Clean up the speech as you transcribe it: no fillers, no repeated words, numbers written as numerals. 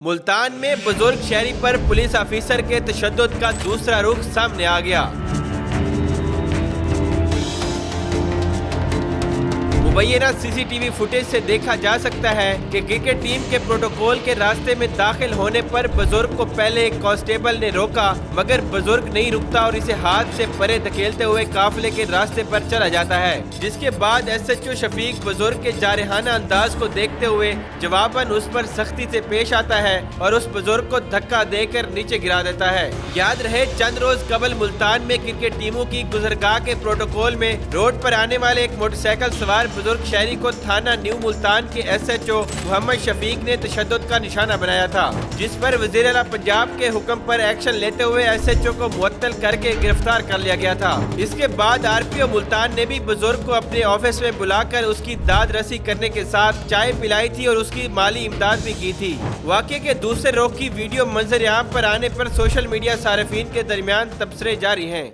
मुल्तान में बुजुर्ग शहरी पर पुलिस ऑफिसर के तशद्दुद का दूसरा रुख सामने आ गया। मुबैना सीसीटीवी फुटेज से देखा जा सकता है कि क्रिकेट टीम के प्रोटोकॉल के रास्ते में दाखिल होने पर बुजुर्ग को पहले एक कांस्टेबल ने रोका, मगर बुजुर्ग नहीं रुकता और इसे हाथ से परे धकेलते हुए काफिले के रास्ते पर चला जाता है। जिसके बाद एसएचओ शफीक बुजुर्ग के जारहाना अंदाज को देखते हुए जवाबन उस पर सख्ती से पेश आता है और उस बुजुर्ग को धक्का देकर नीचे गिरा देता है। याद रहे, चंद रोज कबल मुल्तान में क्रिकेट टीमों की गुजरगाह के प्रोटोकॉल में रोड पर आने वाले एक मोटरसाइकिल सवार बुजुर्ग शहरी को थाना न्यू मुल्तान के एसएचओ मोहम्मद शफीक ने तशद्दुद का निशाना बनाया था, जिस पर वज़ीर आला पंजाब के हुक्म पर एक्शन लेते हुए एसएचओ को मुअत्तल करके गिरफ्तार कर लिया गया था। इसके बाद आरपीओ मुल्तान ने भी बुजुर्ग को अपने ऑफिस में बुलाकर उसकी दाद रसी करने के साथ चाय पिलाई थी और उसकी माली इमदाद भी की थी। वाक़े के दूसरे रुख की वीडियो मंजर आम पर आने पर सोशल मीडिया सार्फिन के दरमियान तबसरे जारी हैं।